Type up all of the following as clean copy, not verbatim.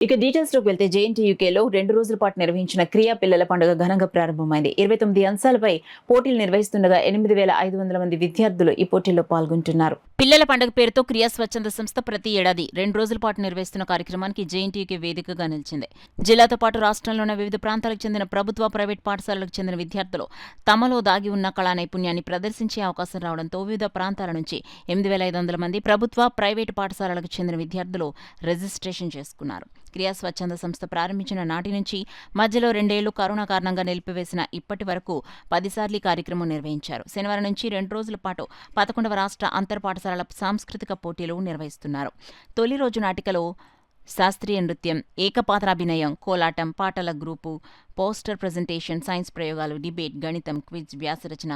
ఇక డీటెయిల్స్ లోకి వెళ్తే జేఎన్టీయూకేలో 2 రోజుల పాటు నిర్వహించిన క్రియా పిల్లల పండుగ ఘనంగా ప్రారంభమైంది. 29 అంశాలపై పోటీలు నిర్వహిస్తుండగా 8,500 మంది విద్యార్థులు ఈ పోటీల్లో పాల్గొంటున్నారు. పిల్లల పండుగ పేరుతో క్రియా స్వచ్ఛంద సంస్థ ప్రతి ఏడాది 2 రోజుల పాటు నిర్వహిస్తున్న కార్యక్రమానికి జేఎన్టీయూకే వేదికగా నిలిచింది. జిల్లాతో పాటు రాష్ట్రంలోని వివిధ ప్రాంతాలకు చెందిన ప్రభుత్వ, ప్రైవేట్ పాఠశాలలకు చెందిన విద్యార్థులు తమలో దాగి ఉన్న కళా నైపుణ్యాన్ని ప్రదర్శించే అవకాశం రావడంతో వివిధ ప్రాంతాల నుంచి 8,500 మంది ప్రభుత్వ, ప్రైవేటు పాఠశాలలకు చెందిన విద్యార్థులు రిజిస్ట్రేషన్ చేసుకున్నారు. క్రియా స్వచ్ఛంద సంస్థ ప్రారంభించిన నాటి నుంచి మధ్యలో 2 ఏళ్లు కరోనా కారణంగా నిలిపివేసిన ఇప్పటి వరకు 10 సార్లు ఈ కార్యక్రమం నిర్వహించారు. శనివారం నుంచి 2 రోజుల పాటు 11వ రాష్ట్ర అంతర్ పాఠశాలల సాంస్కృతిక పోటీలు నిర్వహిస్తున్నారు. తొలి రోజు నాటికలో శాస్త్రీయ నృత్యం, ఏకపాత్రాభినయం, కోలాటం, పాటల గ్రూపు, పోస్టర్ ప్రజెంటేషన్, సైన్స్ ప్రయోగాలు, డిబేట్, గణితం, క్విజ్, వ్యాసరచన,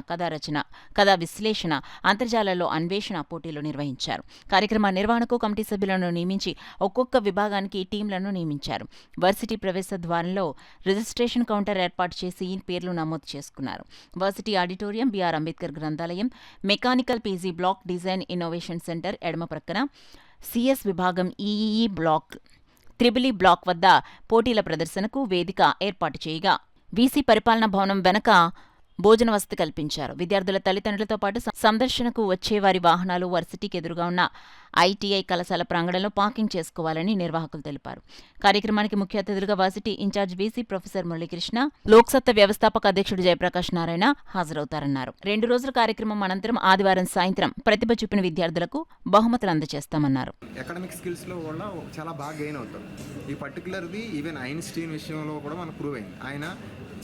కథా విశ్లేషణ, అంతర్జాలంలో అన్వేషణ పోటీలు నిర్వహించారు. కార్యక్రమ నిర్వహణకు కమిటీ సభ్యులను నియమించి ఒక్కొక్క విభాగానికి టీంలను నియమించారు. వర్సిటీ ప్రవేశ ద్వారంలో రిజిస్ట్రేషన్ కౌంటర్ ఏర్పాటు చేసి పేర్లు నమోదు చేసుకున్నారు. వర్సిటీ ఆడిటోరియం, బిఆర్ అంబేద్కర్ గ్రంథాలయం, mechanical PG block, design innovation centre ఎడమ ప్రక్కన, సిఎస్ విభాగం ఈఈఈ బ్లాక్, త్రిబుల్ బ్లాక్ వద్ద పోటీల ప్రదర్శనకు వేదిక ఏర్పాటు చేయగా వీసీ పరిపాలనా భవనం వెనక భోజన వసతి కల్పించారు. విద్యార్థుల తల్లిదండ్రులతో పాటు సందర్శనకు వచ్చే వారి వాహనాలు వర్సిటీకి ఎదురుగా ఉన్న ఐటీఐ కళాశాల ప్రాంగణంలో పార్కింగ్ చేసుకోవాలని నిర్వాహకులు తెలిపారు. కార్యక్రమానికి ముఖ్య అతిథులుగా varsity incharge VC professor Muralikrishna, Loksatta వ్యవస్థాపక అధ్యక్షుడు జయప్రకాష్ నారాయణ హాజరవుతారన్నారు. 2 రోజుల కార్యక్రమం అనంతరం ఆదివారం సాయంత్రం ప్రతిభ చూపిన విద్యార్థులకు బహుమతులు అందజేస్తామన్నారు. అకాడమిక్ స్కిల్స్ లో కూడా చాలా బాగా గెయిన్ అవుతారు. ఈ పర్టికులర్ది ఈవెన్ ఐన్స్టీన్ విషయంలో కూడా మనకు ప్రూవ్ అయింది. ఆయన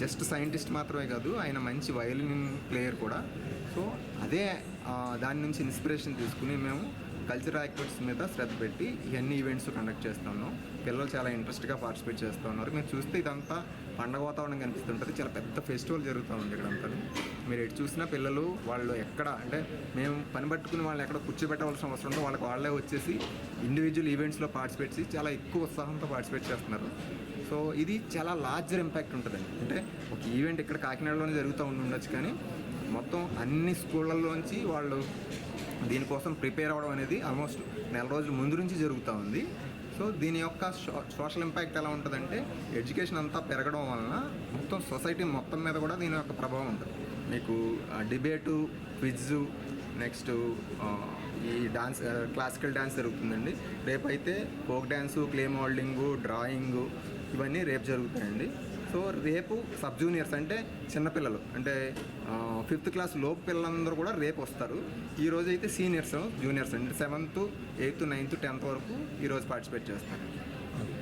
జస్ట్ సైంటిస్ట్ మాత్రమే కాదు, ఆయన మంచి వయలిన్ ప్లేయర్ కూడా. సో అదే దాని నుంచి ఇన్స్పిరేషన్ తీసుకుని మేము కల్చరల్ యాక్టివిటీస్ మీద శ్రద్ధ పెట్టి ఇవన్నీ ఈవెంట్స్ కండక్ట్ చేస్తున్నాం. పిల్లలు చాలా ఇంట్రెస్ట్గా పార్టిసిపేట్ చేస్తూ ఉన్నారు. మీరు చూస్తే ఇదంతా పండగ వాతావరణం కనిపిస్తుంటుంది. చాలా పెద్ద ఫెస్టివల్ జరుగుతూ ఉంది ఇక్కడంతా. మీరు ఎటు చూసినా పిల్లలు వాళ్ళు ఎక్కడ అంటే మేము పని పట్టుకుని వాళ్ళని ఎక్కడ కూర్చోబెట్టవలసిన అవసరం ఉందో వాళ్ళే వచ్చేసి ఇండివిజువల్ ఈవెంట్స్లో పార్టిసిపేట్ చేసి చాలా ఎక్కువ ఉత్సాహంతో పార్టిసిపేట్ చేస్తున్నారు. సో ఇది చాలా లార్జర్ ఇంపాక్ట్ ఉంటుందండి. అంటే ఒక ఈవెంట్ ఇక్కడ కాకినాడలోనే జరుగుతూ ఉండొచ్చు, కానీ మొత్తం అన్ని స్కూళ్ళల్లోంచి వాళ్ళు దీనికోసం ప్రిపేర్ అవ్వడం అనేది ఆల్మోస్ట్ 4 రోజుల ముందు నుంచి జరుగుతూ ఉంది. సో దీని యొక్క సోషల్ ఇంపాక్ట్ ఎలా ఉంటుందంటే ఎడ్యుకేషన్ అంతా పెరగడం వలన మొత్తం సొసైటీ మొత్తం మీద కూడా దీని యొక్క ప్రభావం ఉంటుంది. మీకు డిబేటు, క్విజ్, నెక్స్ట్ ఈ డాన్స్, క్లాసికల్ డ్యాన్స్ జరుగుతుందండి. రేపైతే ఫోక్ డ్యాన్సు, క్లే మోల్డింగు, డ్రాయింగు ఇవన్నీ రేపు జరుగుతాయండి. సో రేపు సబ్ జూనియర్స్ అంటే చిన్నపిల్లలు అంటే 5th క్లాస్ లోపు పిల్లలందరూ కూడా రేపు వస్తారు. ఈరోజు అయితే సీనియర్స్, జూనియర్స్ అంటే 7th, 8th, 9th, 10th వరకు ఈరోజు పార్టిసిపేట్ చేస్తారు.